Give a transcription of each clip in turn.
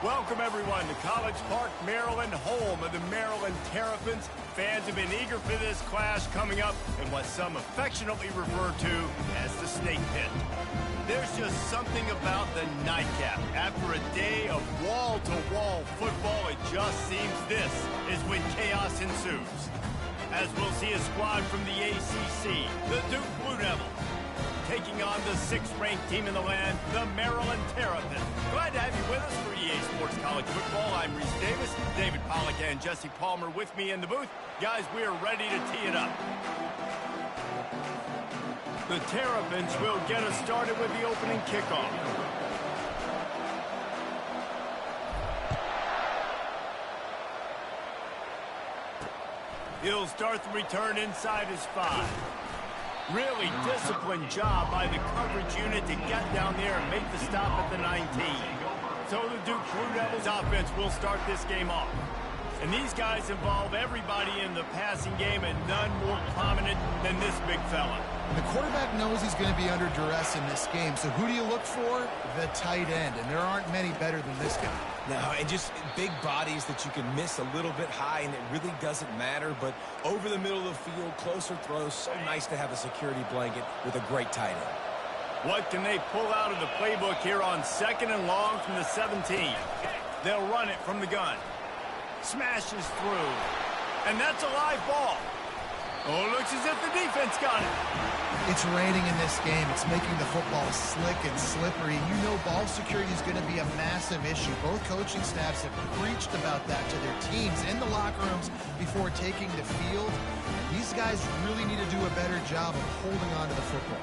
Welcome, everyone, to College Park, Maryland, home of the Maryland Terps. Fans have been eager for this clash coming up in what some affectionately refer to as the snake pit. There's just something about the nightcap. After a day of wall-to-wall football, it just seems this is when chaos ensues. As we'll see a squad from the ACC, the Duke Blue Devils, taking on the 6th-ranked team in the land, the Maryland Terps. Glad to have you with us for EA Sports College Football. I'm Reese Davis, David Pollack and Jesse Palmer with me in the booth. Guys, we are ready to tee it up. The Terrapins will get us started with the opening kickoff. He'll start the return inside his 5. Really disciplined job by the coverage unit to get down there and make the stop at the 19. So the Duke Blue Devils offense will start this game off. And these guys involve everybody in the passing game, and none more prominent than this big fella. And the quarterback knows he's going to be under duress in this game. So who do you look for? The tight end. And there aren't many better than this guy. No, and just big bodies that you can miss a little bit high, and it really doesn't matter. But over the middle of the field, closer throws, so nice to have a security blanket with a great tight end. What can they pull out of the playbook here on 2nd and long from the 17? They'll run it from the gun. Smashes through. And that's a live ball. Oh, looks as if the defense got it. It's raining in this game. It's making the football slick and slippery. You know ball security is going to be a massive issue. Both coaching staffs have preached about that to their teams in the locker rooms before taking the field. These guys really need to do a better job of holding on to the football.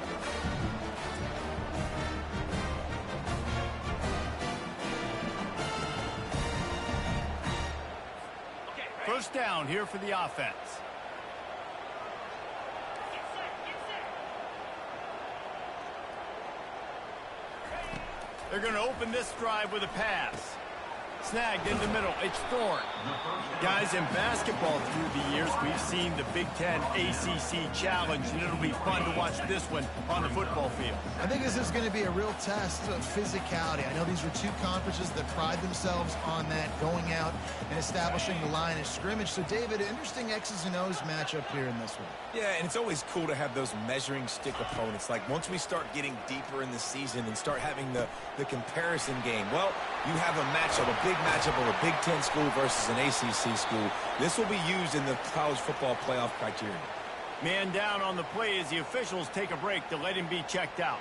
First down here for the offense. They're going to open this drive with a pass. Snagged in the middle. It's Thorne. Guys, in basketball through the years, we've seen the Big Ten ACC Challenge, and it'll be fun to watch this one on the football field. I think this is going to be a real test of physicality. I know these are two conferences that pride themselves on that, going out and establishing the line of scrimmage. So, David, interesting X's and O's matchup here in this one. Yeah, and it's always cool to have those measuring stick opponents. Like, once we start getting deeper in the season and start having the comparison game, well, you have a matchup, a big matchup of a Big Ten school versus an ACC school. This will be used in the college football playoff criteria. Man down on the play as the officials take a break to let him be checked out.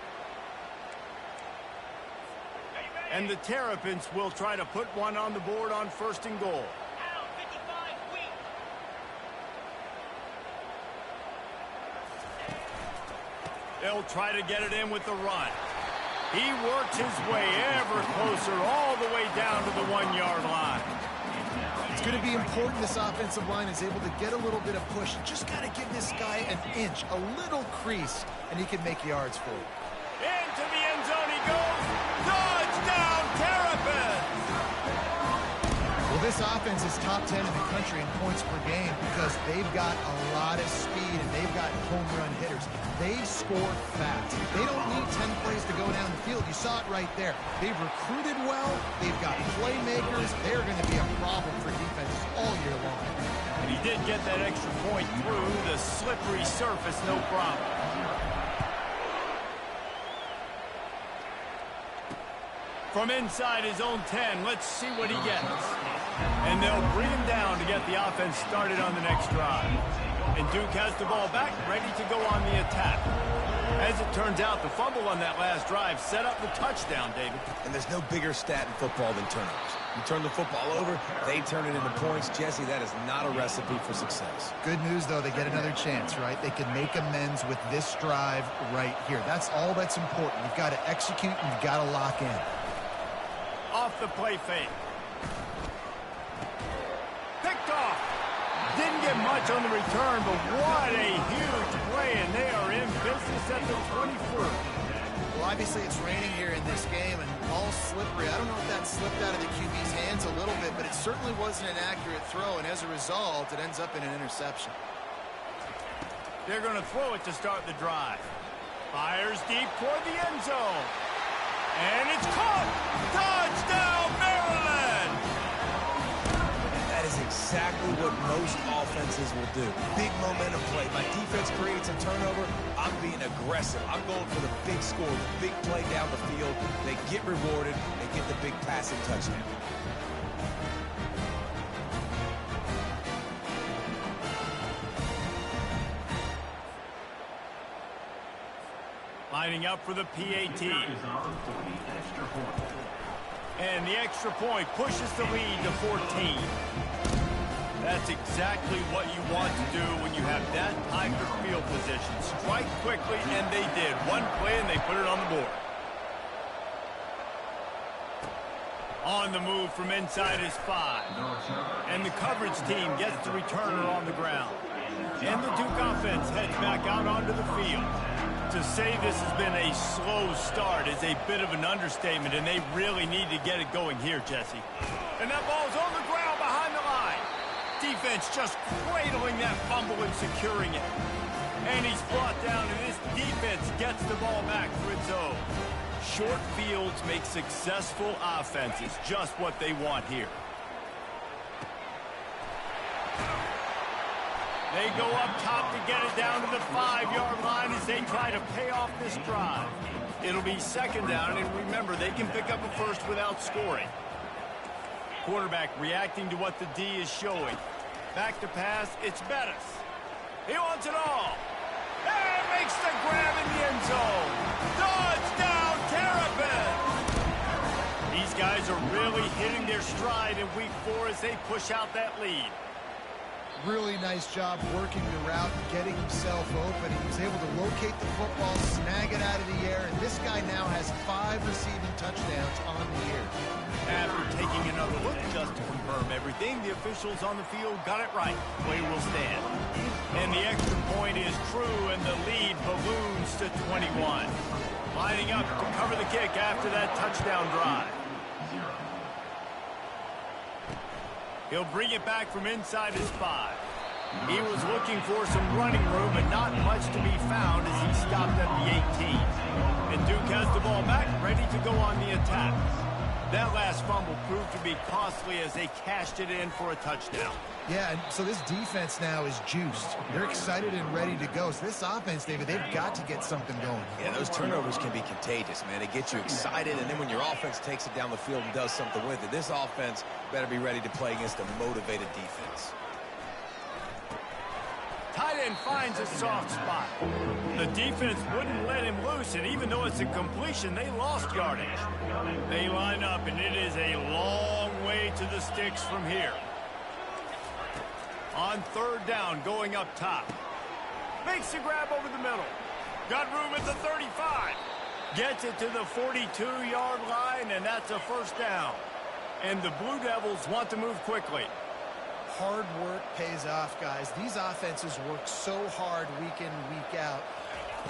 And the Terrapins will try to put one on the board on 1st and goal. They'll try to get it in with the run. He works his way ever closer all the way down to the 1-yard line. It's going to be important this offensive line is able to get a little bit of push. Just got to give this guy an inch, a little crease, and he can make yards for it. Into the end zone he goes. Touchdown, Terrapins! Well, this offense is top 10 in the country in points per game because they've got a lot of speed and they've got home run hitters. They score fast. They don't need 10 plays to go down the field. You saw it right there. They've recruited well. They've got playmakers. They're going to be a problem for defenses all year long. And he did get that extra point through the slippery surface, no problem. From inside his own 10, let's see what he gets. And they'll bring him down to get the offense started on the next drive. And Duke has the ball back, ready to go on the attack. As it turns out, the fumble on that last drive set up the touchdown, David. And there's no bigger stat in football than turnovers. You turn the football over, they turn it into points. Jesse, that is not a recipe for success. Good news, though, they get another chance, right? They can make amends with this drive right here. That's all that's important. You've got to execute and you've got to lock in. Off the play fake. Picked off. Didn't get much on the return, but what a huge play, and they are in business at the 24. Well, obviously it's raining here in this game, and all slippery. I don't know if that slipped out of the QB's hands a little bit, but it certainly wasn't an accurate throw, and as a result, it ends up in an interception. They're going to throw it to start the drive. Fires deep toward the end zone. And it's caught! Touchdown, Maryland! exactly what most offenses will do. Big momentum play. My defense creates a turnover. I'm being aggressive. I'm going for the big score, the big play down the field. They get rewarded. They get the big passing touchdown. Lining up for the PAT. And the extra point pushes the lead to 14. That's exactly what you want to do when you have that type of field position. Strike quickly, and they did. One play, and they put it on the board. On the move from inside is 5. And the coverage team gets the returner on the ground. And the Duke offense heads back out onto the field. To say this has been a slow start is a bit of an understatement, and they really need to get it going here, Jesse. And that ball's on the ground behind the line. Defense just cradling that fumble and securing it. And he's brought down, and this defense gets the ball back for its own. Short fields make successful offenses just what they want here. They go up top to get it down to the 5-yard line as they try to pay off this drive. It'll be second down, and remember, they can pick up a first without scoring. Quarterback reacting to what the D is showing. Back to pass, it's Bettis. He wants it all. And makes the grab in the end zone. Touchdown, Terps! These guys are really hitting their stride in week 4 as they push out that lead. Really nice job working the route and getting himself open. He was able to locate the football, snag it out of the air, and this guy now has 5 receiving touchdowns on the year. After taking another look just to confirm everything, the officials on the field got it right. Play will stand. And the extra point is true, and the lead balloons to 21. Lining up to cover the kick after that touchdown drive. He'll bring it back from inside his 5. He was looking for some running room, but not much to be found as he stopped at the 18. And Duke has the ball back, ready to go on the attack. That last fumble proved to be costly as they cashed it in for a touchdown. Yeah, and so this defense now is juiced. They're excited and ready to go. So this offense, David, they've got to get something going. Yeah, those turnovers can be contagious, man. They get you excited, and then when your offense takes it down the field and does something with it, this offense better be ready to play against a motivated defense. Tight end finds a soft spot. The defense wouldn't let him loose, and even though it's a completion, they lost yardage. They line up, and it is a long way to the sticks from here. On third down, going up top. Makes the grab over the middle. Got room at the 35. Gets it to the 42-yard line, and that's a first down. And the Blue Devils want to move quickly. Hard work pays off, guys. These offenses work so hard week in, week out,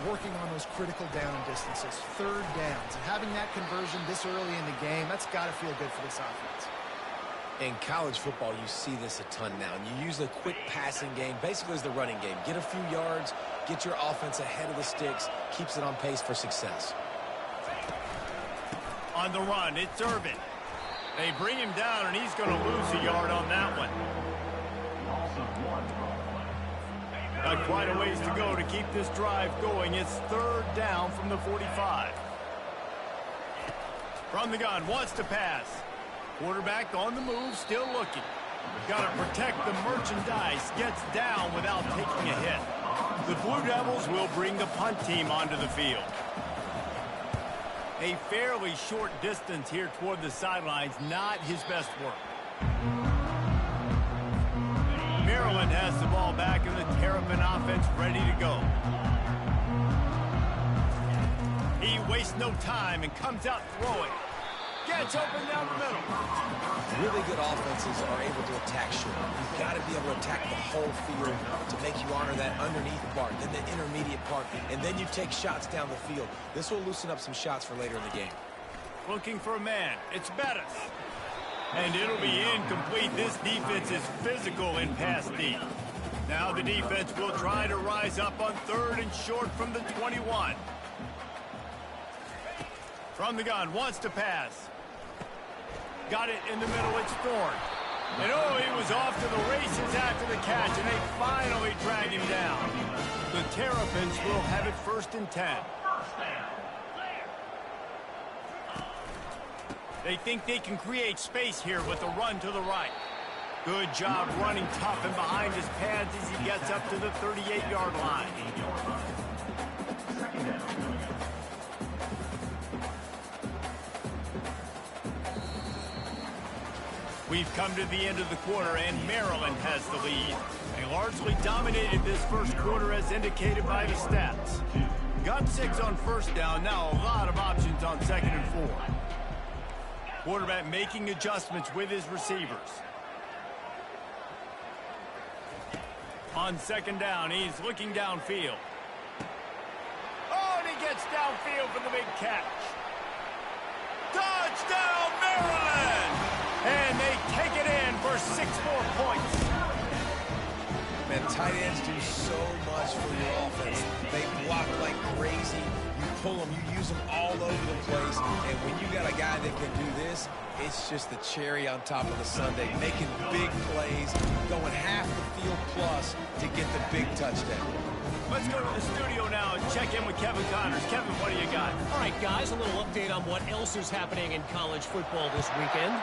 working on those critical down distances, third downs. And having that conversion this early in the game, that's got to feel good for this offense. In college football, you see this a ton now. And you use a quick passing game, basically as the running game. Get a few yards, get your offense ahead of the sticks, keeps it on pace for success. On the run, it's Irvin. They bring him down, and he's going to lose a yard on that one. Got quite a ways to go to keep this drive going. It's third down from the 45. From the gun, wants to pass. Quarterback on the move, still looking. Got to protect the merchandise. Gets down without taking a hit. The Blue Devils will bring the punt team onto the field. A fairly short distance here toward the sidelines, not his best work. Maryland has the ball back, and the Terrapin offense ready to go. He wastes no time and comes out throwing. Gets open down the middle. Really good offenses are able to attack short. You've got to be able to attack the whole field to make you honor that underneath part, then the intermediate part, and then you take shots down the field. This will loosen up some shots for later in the game. Looking for a man. It's Bettis. And it'll be incomplete. This defense is physical in pass deep. Now the defense will try to rise up on third and short from the 21. From the gun, wants to pass. Got it in the middle, it's Thorne. And oh, he was off to the races after the catch, and they finally drag him down. The Terrapins will have it 1st and 10. They think they can create space here with a run to the right. Good job running tough and behind his pads as he gets up to the 38-yard line. We've come to the end of the quarter, and Maryland has the lead. They largely dominated this first quarter as indicated by the stats. Got 6 on 1st down, now a lot of options on 2nd and 4. Quarterback making adjustments with his receivers. On 2nd down, he's looking downfield. Oh, and he gets downfield for the big catch. Touchdown, Maryland! And they take it in for 6 more points. Man, tight ends do so much for your offense. They block like crazy. You pull them, you use them all over the place. And when you got a guy that can do this, it's just the cherry on top of the sundae, making big plays, going half the field plus to get the big touchdown. Let's go to the studio now and check in with Kevin Connors. Kevin, what do you got? All right, guys, a little update on what else is happening in college football this weekend.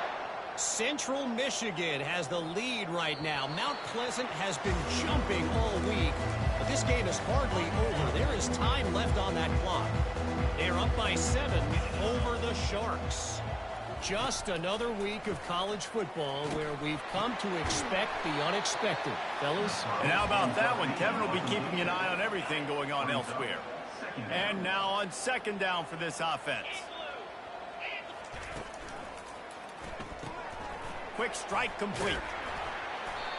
Central Michigan has the lead right now. Mount Pleasant has been jumping all week, but this game is hardly over. There is time left on that clock. They're up by 7 over the Sharks. Just another week of college football where we've come to expect the unexpected, fellas. And how about that one? Kevin will be keeping an eye on everything going on elsewhere. And now on 2nd down for this offense. Quick strike complete.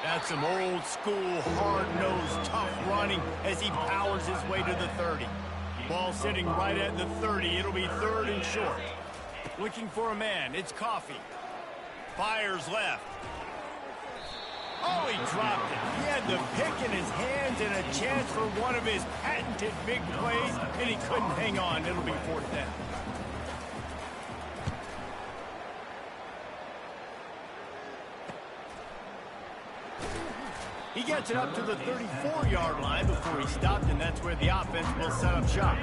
That's some old school, hard-nosed, tough running as he powers his way to the 30. Ball sitting right at the 30. It'll be 3rd and short. Looking for a man. It's Coffee. Fires left. Oh, he dropped it. He had the pick in his hands and a chance for one of his patented big plays, and he couldn't hang on. It'll be 4th down. He gets it up to the 34-yard line before he stopped, and that's where the offense will set up shop.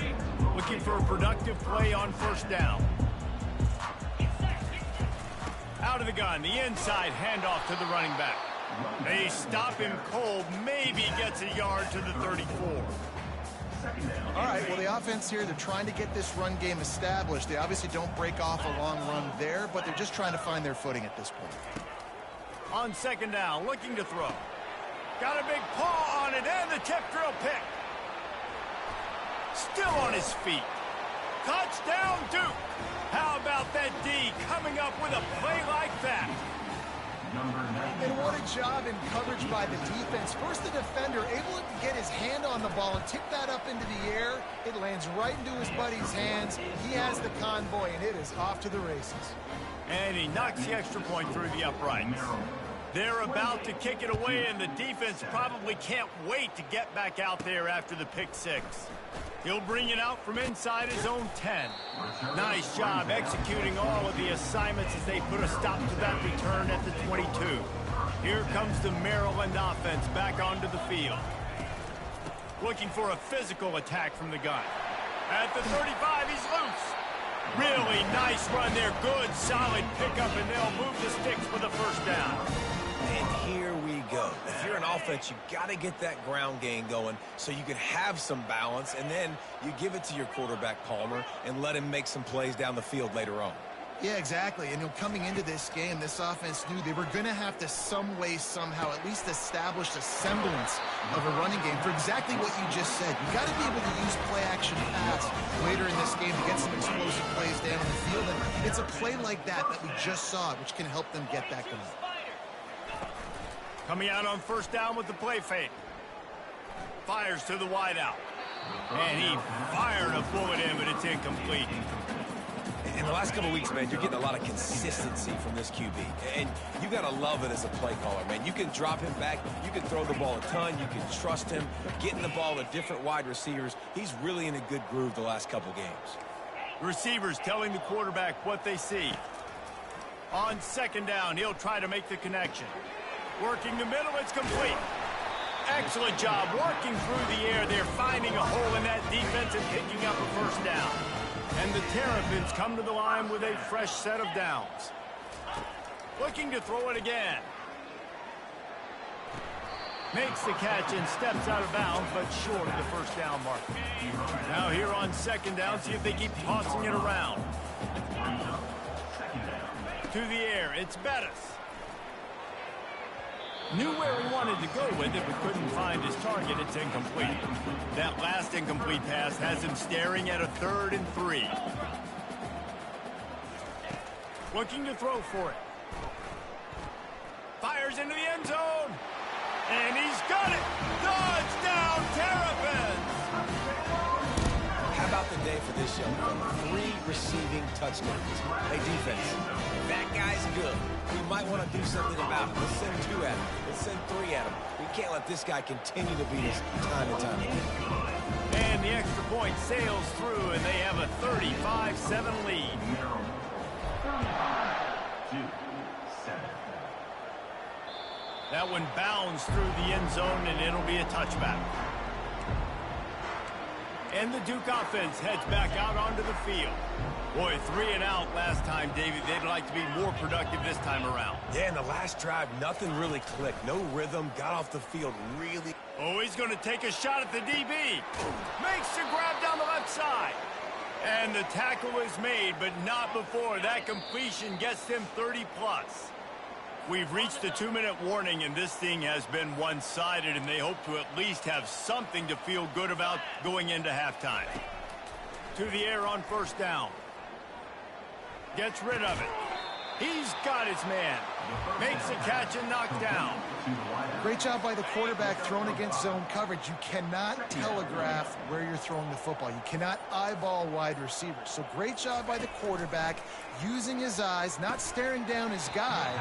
Looking for a productive play on 1st down. Out of the gun, the inside handoff to the running back. They stop him cold, maybe gets a yard to the 34. All right, well, the offense here, they're trying to get this run game established. They obviously don't break off a long run there, but they're just trying to find their footing at this point. On 2nd down, looking to throw. Got a big paw on it, and the tip drill pick. Still on his feet. Touchdown, Duke. How about that D coming up with a play like that? And what a job in coverage by the defense. First, the defender able to get his hand on the ball and tip that up into the air. It lands right into his buddy's hands. He has the convoy, and it is off to the races. And he knocks the extra point through the uprights. They're about to kick it away, and the defense probably can't wait to get back out there after the pick 6. He'll bring it out from inside his own 10. Nice job executing all of the assignments as they put a stop to that return at the 22. Here comes the Maryland offense back onto the field. Looking for a physical attack from the gun. At the 35, he's loose. Really nice run there. Good, solid pickup, and they'll move the sticks for the 1st down. And here we go. If you're an offense, you got to get that ground game going so you can have some balance, and then you give it to your quarterback, Palmer, and let him make some plays down the field later on. Yeah, exactly. And coming into this game, this offense knew they were going to have to some way, somehow, at least establish a semblance of a running game for exactly what you just said. You got to be able to use play-action pass later in this game to get some explosive plays down the field. And it's a play like that we just saw, which can help them get that going. Coming out on 1st down with the play fake. Fires to the wideout. And he fired a bullet in, but it's incomplete. In the last couple of weeks, man, you're getting a lot of consistency from this QB. And you got to love it as a play caller, man. You can drop him back. You can throw the ball a ton. You can trust him. Getting the ball to different wide receivers. He's really in a good groove the last couple games. Receivers telling the quarterback what they see. On second down, he'll try to make the connection. Working the middle, it's complete. Excellent job working through the air. They're finding a hole in that defense and picking up a first down. And the Terrapins come to the line with a fresh set of downs. Looking to throw it again. Makes the catch and steps out of bounds, but short of the first down marker. Now here on second down, see if they keep tossing it around. To the air, it's Bettis. Knew where he wanted to go with it, but couldn't find his target. It's incomplete. That last incomplete pass has him staring at a 3rd and 3. Looking to throw for it. Fires into the end zone. And he's got it. Touchdown, Terrapins! How about the day for this young man? 3 receiving touchdowns. Hey, defense, that guy's good. We might want to do something about him. Let's send 2 at him. Let's send 3 at him. We can't let this guy continue to beat us time and time again. And the extra point sails through, and they have a 35-7 lead. That one bounds through the end zone, and it'll be a touchback. And the Duke offense heads back out onto the field. Boy, 3 and out last time, David. They'd like to be more productive this time around. Yeah, in the last drive, nothing really clicked. No rhythm. Got off the field really. Oh, he's going to take a shot at the DB. Makes the grab down the left side. And the tackle is made, but not before that completion gets them 30-plus. We've reached the 2-minute warning, and this thing has been one-sided, and they hope to at least have something to feel good about going into halftime. To the air on first down. Gets rid of it. He's got his man. Makes a catch and knocked down. Great job by the quarterback throwing against zone coverage. You cannot telegraph where you're throwing the football. You cannot eyeball wide receivers. So great job by the quarterback using his eyes, not staring down his guy,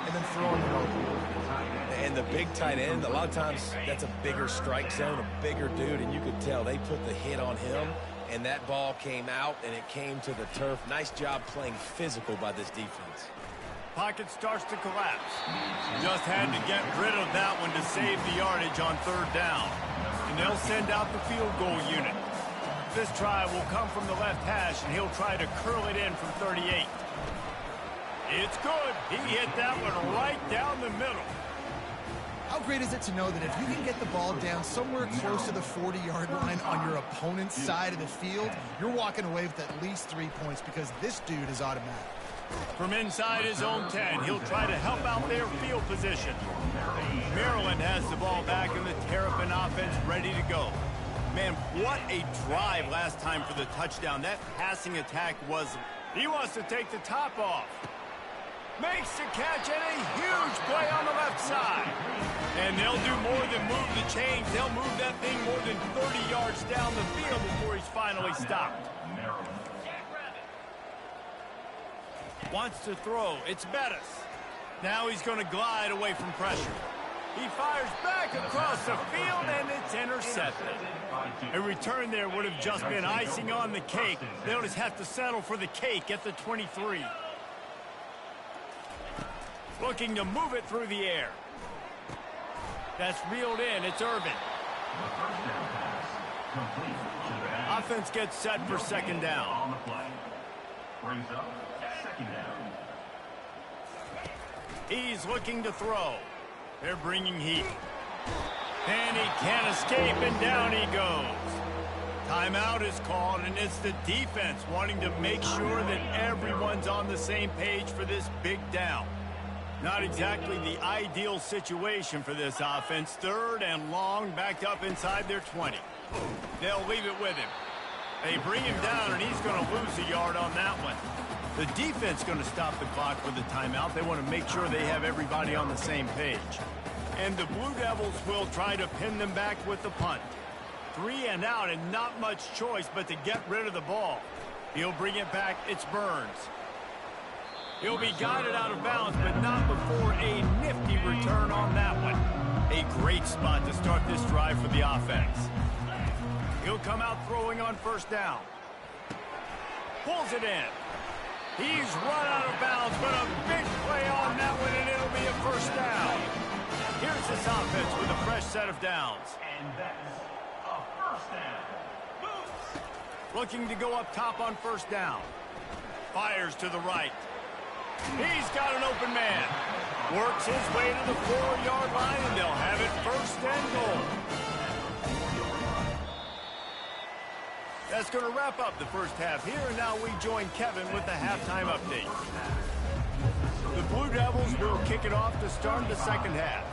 and then throwing it over. And the big tight end, a lot of times that's a bigger strike zone, a bigger dude, and you could tell they put the hit on him, and that ball came out, and it came to the turf. Nice job playing physical by this defense. Pocket starts to collapse. Just had to get rid of that one to save the yardage on third down. And they'll send out the field goal unit. This try will come from the left hash, and he'll try to curl it in from 38. It's good. He hit that one right down the middle. How great is it to know that if you can get the ball down somewhere close to the 40-yard line on your opponent's side of the field, you're walking away with at least 3 points because this dude is automatic. From inside his own 10, he'll try to help out their field position. Maryland has the ball back, and the Terrapin offense ready to go. Man, what a drive last time for the touchdown. That passing attack was... He wants to take the top off. Makes the catch, and a huge play on the left side. And they'll do more than move the chains. They'll move that thing more than 30 yards down the field before he's finally stopped. Wants to throw. It's Bettis. Now he's going to glide away from pressure. He fires back across the field, and it's intercepted. A return there would have just been icing on the cake. They'll just have to settle for the cake at the 23. Looking to move it through the air. That's reeled in. It's Irvin. Offense gets set for second down. He's looking to throw. They're bringing heat. And he can't escape, and down he goes. Timeout is called, and it's the defense wanting to make sure that everyone's on the same page for this big down. Not exactly the ideal situation for this offense. Third and long, backed up inside their 20. They'll leave it with him. They bring him down, and he's going to lose a yard on that one. The defense going to stop the clock with the timeout. They want to make sure they have everybody on the same page. And the Blue Devils will try to pin them back with the punt. 3 and out, and not much choice but to get rid of the ball. He'll bring it back. It's Burns. He'll be guided out of bounds, but not before a nifty return on that one. A great spot to start this drive for the offense. He'll come out throwing on first down. Pulls it in. He's run out of bounds, but a big play on that one, and it'll be a first down. Here's this offense with a fresh set of downs. And that's a first down. Looking to go up top on first down. Fires to the right. He's got an open man. Works his way to the 4-yard line, and they'll have it first and goal. That's going to wrap up the first half here, and now we join Kevin with the halftime update. The Blue Devils will kick it off to start the second half.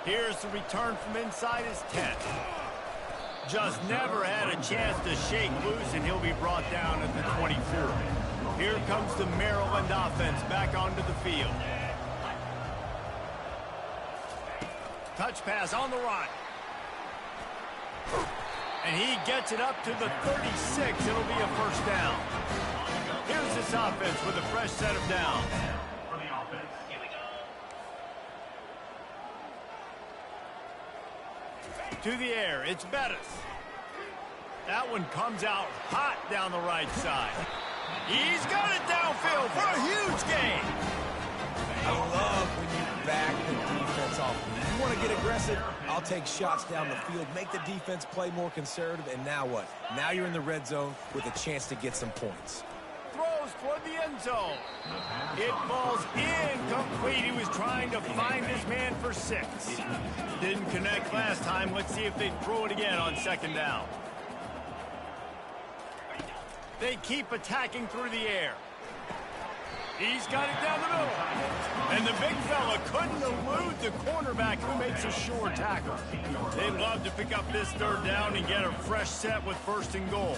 Here's the return from inside his 10. Just never had a chance to shake loose, and he'll be brought down at the 24. Here comes the Maryland offense back onto the field. Touch pass on the run. And he gets it up to the 36. It'll be a first down. Here's this offense with a fresh set of downs. For the offense. Here we go. To the air, it's Bettis. That one comes out hot down the right side. He's got it downfield for a huge gain. I love when you back the defense off. You want to get aggressive? I'll take shots down the field, make the defense play more conservative, and now what? Now you're in the red zone with a chance to get some points. Throws toward the end zone. It falls incomplete. He was trying to find his man for 6. Didn't connect last time. Let's see if they throw it again on second down. They keep attacking through the air. He's got it down the middle. And the big fella couldn't elude the cornerback who makes a sure tackle. They'd love to pick up this third down and get a fresh set with first and goal.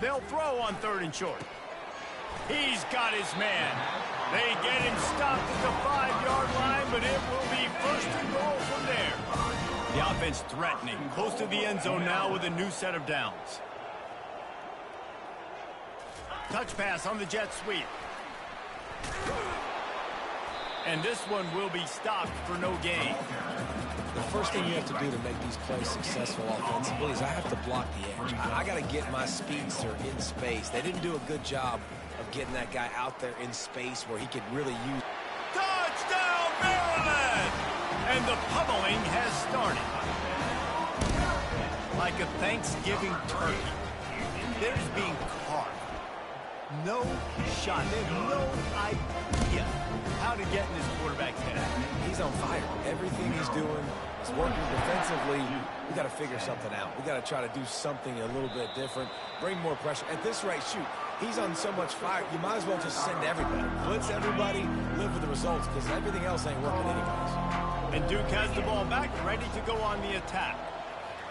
They'll throw on third and short. He's got his man. They get him stopped at the 5-yard line, but it will be first and goal from there. The offense threatening, close to the end zone now with a new set of downs. Touch pass on the jet sweep. And this one will be stopped for no gain. The first thing you have to do to make these plays successful offensively is I have to block the edge. I got to get my speedster in space. They didn't do a good job of getting that guy out there in space where he could really use. Touchdown, Maryland! And the pummeling has started. Like a Thanksgiving turkey. They're just being carved. No shot. They have no idea how to get in this quarterback's head. He's on fire. Everything he's doing is working defensively. We got to figure something out. We got to try to do something a little bit different. Bring more pressure. At this rate, shoot, he's on so much fire. You might as well just send everybody. Blitz everybody, live with the results, because everything else ain't working anyways. And Duke has the ball back, ready to go on the attack.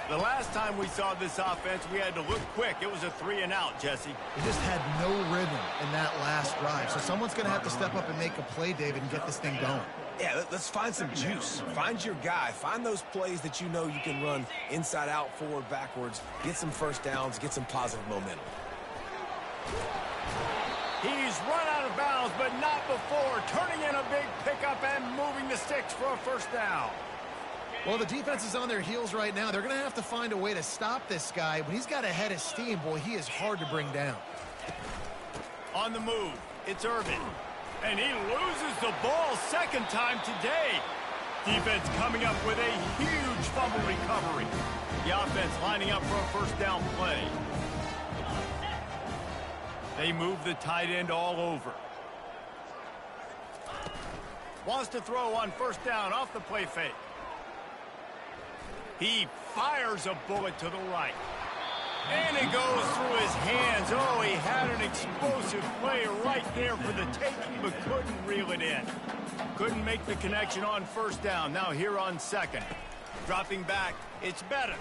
The last time we saw this offense, we had to look quick. It was a 3-and-out, Jesse. They just had no rhythm in that last drive. So someone's going to have to step up and make a play, David, and get this thing going. Yeah, let's find some juice. Find your guy. Find those plays that you know you can run inside out, forward, backwards. Get some first downs. Get some positive momentum. He's run out of bounds, but not before. Turning in a big pickup and moving the sticks for a first down. Well, the defense is on their heels right now. They're going to have to find a way to stop this guy. When he's got a head of steam, boy, he is hard to bring down. On the move, it's Irvin. And he loses the ball second time today. Defense coming up with a huge fumble recovery. The offense lining up for a first down play. They move the tight end all over. Wants to throw on first down off the play fake. He fires a bullet to the right. And it goes through his hands. Oh, he had an explosive play right there for the taking, but couldn't reel it in. Couldn't make the connection on first down. Now here on second. Dropping back, it's Bettis.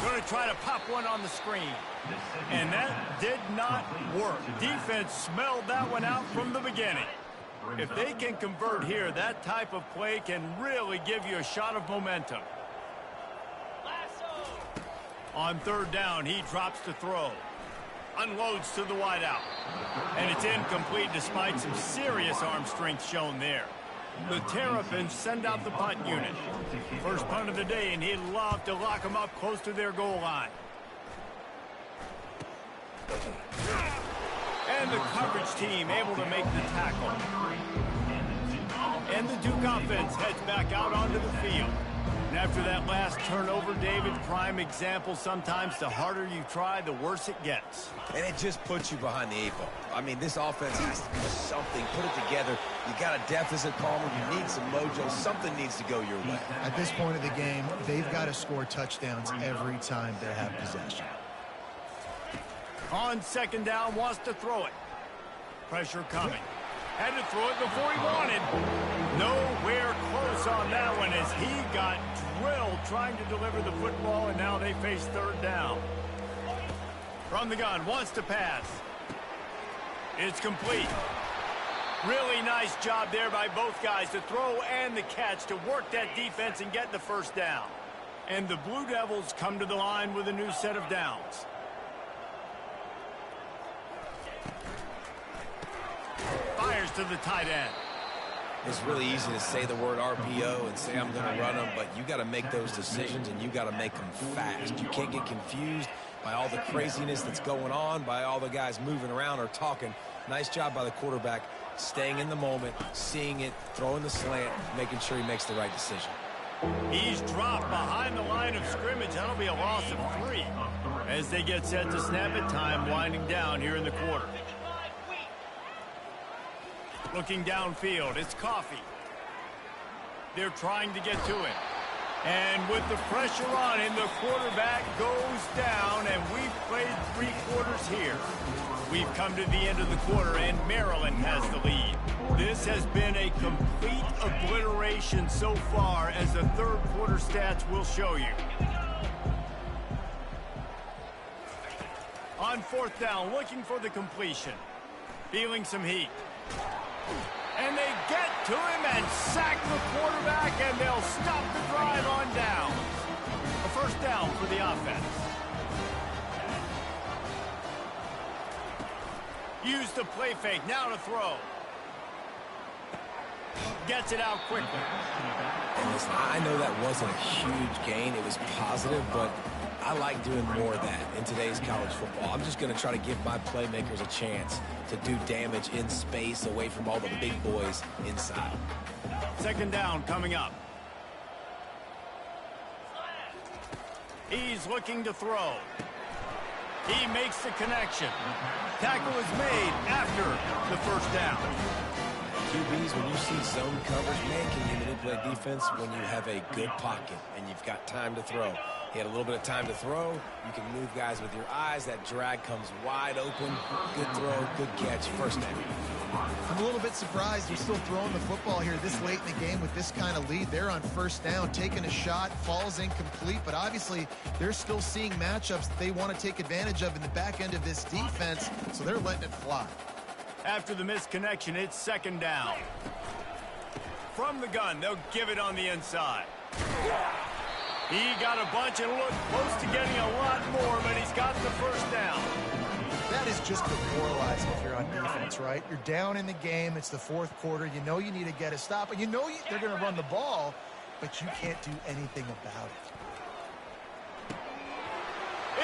Going to try to pop one on the screen. And that did not work. Defense smelled that one out from the beginning. If they can convert here, that type of play can really give you a shot of momentum. On third down, he drops to throw. Unloads to the wideout. And it's incomplete despite some serious arm strength shown there. The Terrapins send out the punt unit. First punt of the day, and he'd love to lock them up close to their goal line. And the coverage team able to make the tackle. And the Duke offense heads back out onto the field. And after that last turnover, David, prime example, sometimes the harder you try, the worse it gets. And it just puts you behind the 8 ball. I mean, this offense has to do something. Put it together. You got a deficit, Palmer. You need some mojo. Something needs to go your way. At this point of the game, they've got to score touchdowns every time they have possession. On second down, wants to throw it. Pressure coming. Had to throw it before he wanted. Nowhere close on that one as he got drilled trying to deliver the football, and now they face third down. From the gun, wants to pass. It's complete. Really nice job there by both guys to throw and the catch to work that defense and get the first down. And the Blue Devils come to the line with a new set of downs. Fires to the tight end. It's really easy to say the word RPO and say I'm going to run them, but you got to make those decisions and you got to make them fast. You can't get confused by all the craziness that's going on, by all the guys moving around or talking. Nice job by the quarterback, staying in the moment, seeing it, throwing the slant, making sure he makes the right decision. He's dropped behind the line of scrimmage. That'll be a loss of 3 as they get set to snap it. Time winding down here in the quarter. Looking downfield, it's Coffee. They're trying to get to him. And with the pressure on him, the quarterback goes down, and we've played 3 quarters here. We've come to the end of the quarter, and Maryland has the lead. This has been a complete obliteration so far, as the third quarter stats will show you. On fourth down, looking for the completion. Feeling some heat. And they get to him and sack the quarterback, and they'll stop the drive on down. A first down for the offense. Use the play fake, now to throw. Gets it out quickly. And listen, I know that wasn't a huge gain. It was positive, but I like doing more of that in today's college football. I'm just going to try to give my playmakers a chance to do damage in space away from all the big boys inside. Second down coming up. He's looking to throw. He makes the connection. Tackle is made after the first down. QBs, when you see zone coverage, man, can you manipulate defense when you have a good pocket and you've got time to throw. He had a little bit of time to throw. You can move guys with your eyes. That drag comes wide open. Good throw, good catch, first down. I'm a little bit surprised they're still throwing the football here this late in the game with this kind of lead. They're on first down, taking a shot, falls incomplete, but obviously they're still seeing matchups that they want to take advantage of in the back end of this defense, so they're letting it fly. After the missed connection, it's second down. From the gun, they'll give it on the inside. He got a bunch and looked close to getting a lot more, but he's got the first down. That is just demoralizing if you're on defense, right? You're down in the game. It's the fourth quarter. You know you need to get a stop, and you know they're going to run the ball, but you can't do anything about it.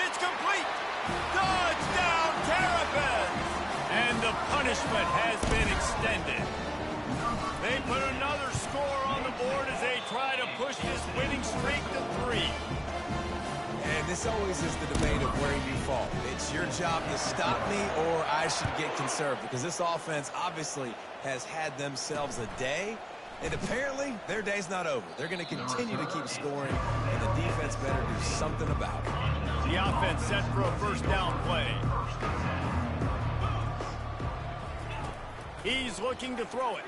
It's complete. Touchdown, Terrapins! And the punishment has been extended. They put another score on the board as they try to push this winning streak to 3. And this always is the debate of where you fall. It's your job to stop me or I should get conserved, because this offense obviously has had themselves a day, and apparently their day's not over. They're going to continue to keep scoring, and the defense better do something about it. The offense set for a first down play. He's looking to throw it.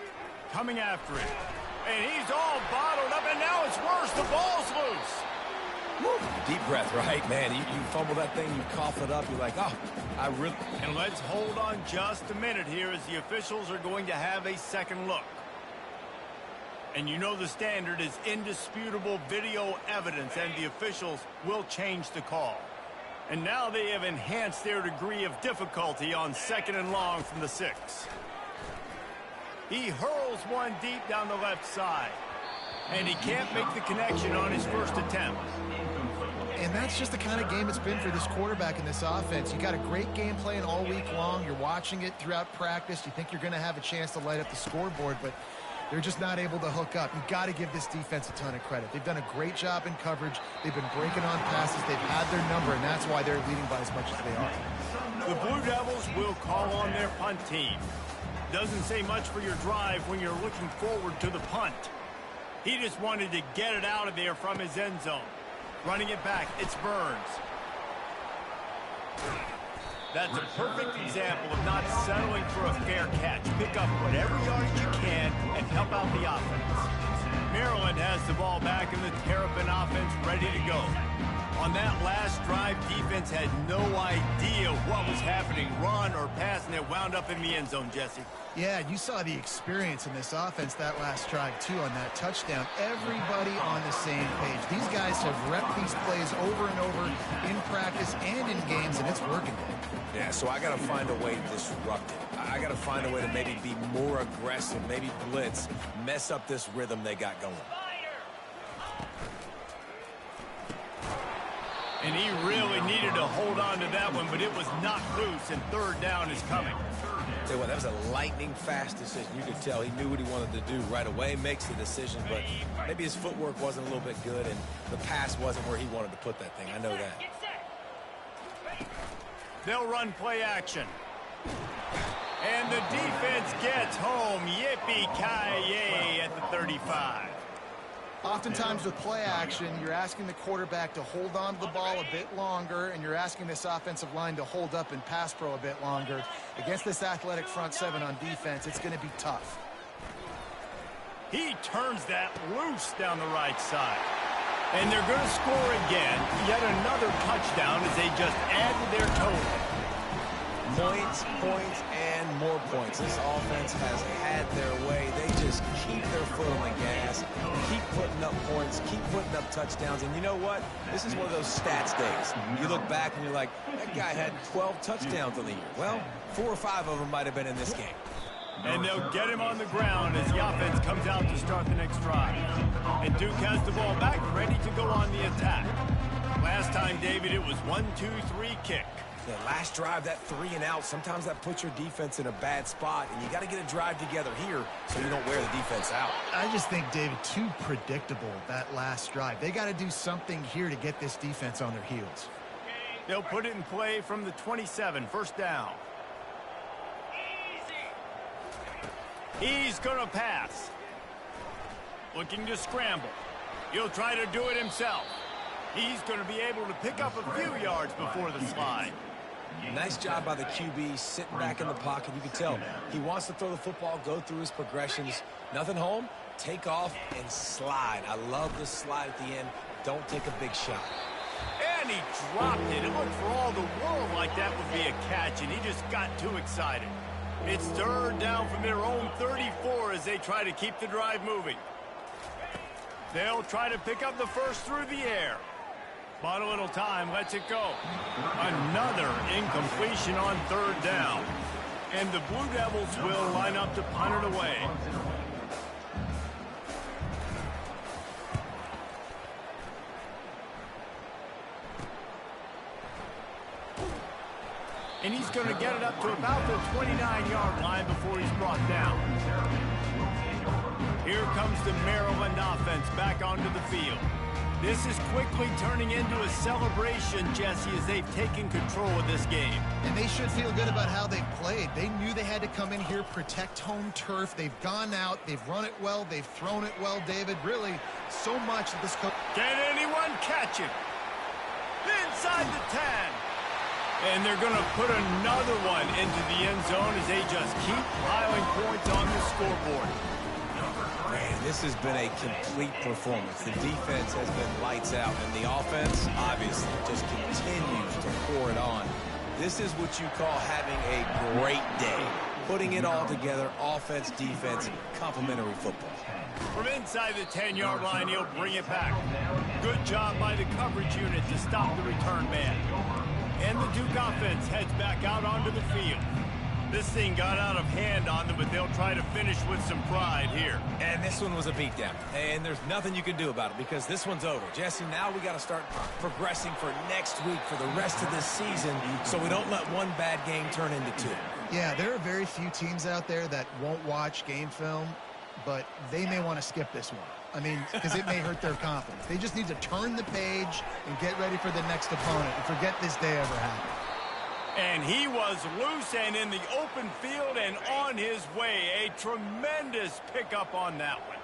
Coming after it. And he's all bottled up, and now it's worse. The ball's loose. Woo. Deep breath, right? Man, you fumble that thing, you cough it up, you're like, oh, I really... And let's hold on just a minute here as the officials are going to have a second look. And you know the standard is indisputable video evidence, and the officials will change the call. And now they have enhanced their degree of difficulty on second and long from the 6. He hurls one deep down the left side. And he can't make the connection on his first attempt. And that's just the kind of game it's been for this quarterback in this offense. You got a great game plan all week long. You're watching it throughout practice. You think you're going to have a chance to light up the scoreboard, but they're just not able to hook up. You've got to give this defense a ton of credit. They've done a great job in coverage. They've been breaking on passes. They've had their number, and that's why they're leading by as much as they are. The Blue Devils will call on their punt team. Doesn't say much for your drive when you're looking forward to the punt. He just wanted to get it out of there from his end zone. Running it back, it's Burns. That's a perfect example of not settling for a fair catch. Pick up whatever yardage you can and help out the offense. Maryland has the ball back and the Terrapin offense ready to go. On that last drive, defense had no idea what was happening, run or pass, and it wound up in the end zone, Jesse. Yeah, you saw the experience in this offense that last drive, too, on that touchdown. Everybody on the same page. These guys have repped these plays over and over in practice and in games, and it's working. Yeah, so I got to find a way to disrupt it. I got to find a way to maybe be more aggressive, maybe blitz, mess up this rhythm they got going. And he really needed to hold on to that one, but it was knocked loose, and third down is coming. Tell you what, that was a lightning-fast decision. You could tell he knew what he wanted to do right away, makes the decision, but maybe his footwork wasn't a little bit good, and the pass wasn't where he wanted to put that thing. I know that. They'll run play action. And the defense gets home. Yippee-ki-yay at the 35. Oftentimes with play action, you're asking the quarterback to hold on to the ball a bit longer, and you're asking this offensive line to hold up in pass pro a bit longer. Against this athletic front seven on defense, it's going to be tough. He turns that loose down the right side. And they're going to score again. Yet another touchdown as they just add to their total. Points, points, and more points. This offense has had their way. They just keep their foot on the gas, keep putting up points, keep putting up touchdowns. And you know what? This is one of those stats days. You look back and you're like, that guy had 12 touchdowns on the year. Well, 4 or 5 of them might have been in this game. And they'll get him on the ground as the offense comes out to start the next drive. And Duke has the ball back, ready to go on the attack. Last time, David, it was 1-2-3 kick. The last drive, that 3 and out, sometimes that puts your defense in a bad spot, and you got to get a drive together here so you don't wear the defense out. I just think, David, too predictable, that last drive. They got to do something here to get this defense on their heels. They'll put it in play from the 27, first down. He's going to pass. Looking to scramble. He'll try to do it himself. He's going to be able to pick up a few yards before the slide. Nice job by the QB sitting back in the pocket. You can tell he wants to throw the football, go through his progressions. Nothing home, take off and slide. I love the slide at the end. Don't take a big shot. And he dropped it. It looked for all the world like that would be a catch, and he just got too excited. It's third down from their own 34 as they try to keep the drive moving. They'll try to pick up the first through the air. But a little time lets it go. Another incompletion on third down. And the Blue Devils will line up to punt it away. And he's going to get it up to about the 29-yard line before he's brought down. Here comes the Maryland offense back onto the field. This is quickly turning into a celebration, Jesse, as they've taken control of this game. And they should feel good about how they've played. They knew they had to come in here, protect home turf. They've gone out, they've run it well, they've thrown it well, David. Really, so much that this coach... Can anyone catch him? Inside the 10. And they're going to put another one into the end zone as they just keep piling points on the scoreboard. Man, this has been a complete performance. The defense has been lights out, and the offense, obviously, just continues to pour it on. This is what you call having a great day. Putting it all together, offense, defense, complementary football. From inside the 10-yard line, he'll bring it back. Good job by the coverage unit to stop the return man. And the Duke offense heads back out onto the field. This thing got out of hand on them, but they'll try to finish with some pride here. And this one was a beatdown. And there's nothing you can do about it because this one's over. Jesse, now we got to start progressing for next week for the rest of this season so we don't let one bad game turn into two. Yeah, there are very few teams out there that won't watch game film, but they may want to skip this one. I mean, because it may hurt their confidence. They just need to turn the page and get ready for the next opponent and forget this day ever happened. And he was loose and in the open field and on his way. A tremendous pickup on that one.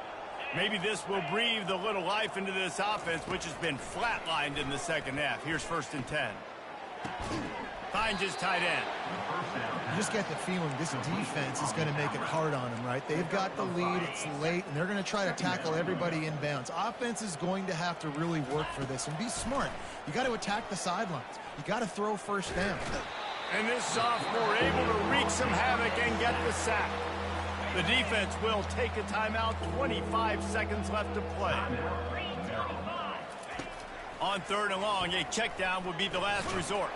Maybe this will breathe a little life into this offense, which has been flatlined in the second half. Here's 1st and 10. Finds his tight end. You just get the feeling this defense is going to make it hard on them, right? They've got the lead, it's late, and they're going to try to tackle everybody inbounds. Offense is going to have to really work for this and be smart. You got to attack the sidelines. You got to throw first down. And this sophomore able to wreak some havoc and get the sack. The defense will take a timeout. 25 seconds left to play. On 3rd and long, a check down would be the last resort.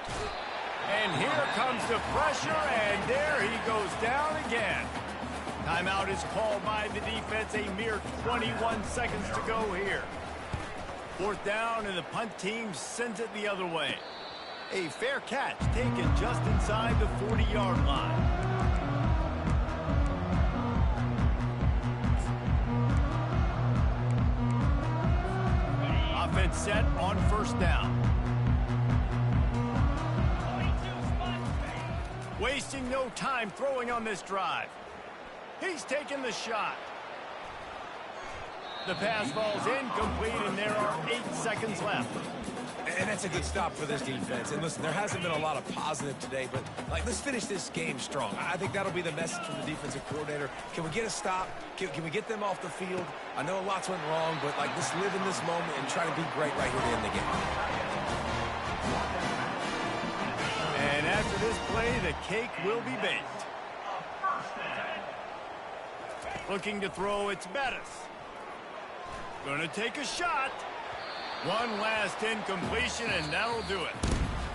And here comes the pressure, and there he goes down again. Timeout is called by the defense. A mere 21 seconds to go here. 4th down, and the punt team sends it the other way. A fair catch taken just inside the 40-yard line. Offense set on 1st down. Wasting no time throwing on this drive. He's taking the shot. The pass falls incomplete, and there are 8 seconds left. And that's a good stop for this defense. And listen, there hasn't been a lot of positive today, but let's finish this game strong. I think that'll be the message from the defensive coordinator. Can we get a stop? Can we get them off the field? I know lots went wrong, but let's live in this moment and try to be great right here to end the game. And after this play, the cake will be baked. Looking to throw, it's Bettis. Gonna take a shot. One last incompletion, and that'll do it.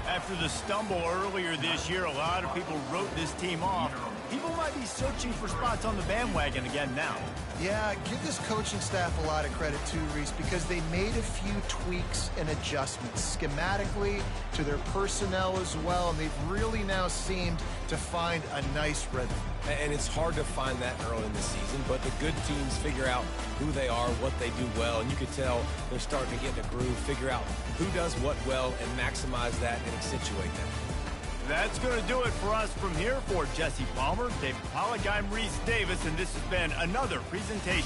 After the stumble earlier this year, a lot of people wrote this team off. People might be searching for spots on the bandwagon again now. Yeah, give this coaching staff a lot of credit too, Reese, because they made a few tweaks and adjustments schematically to their personnel as well, and they've really now seemed to find a nice rhythm. And it's hard to find that early in the season, but the good teams figure out who they are, what they do well, and you can tell they're starting to get in a groove, figure out who does what well, and maximize that and accentuate that. That's going to do it for us from here. For Jesse Palmer, David Pollack, I'm Reese Davis, and this has been another presentation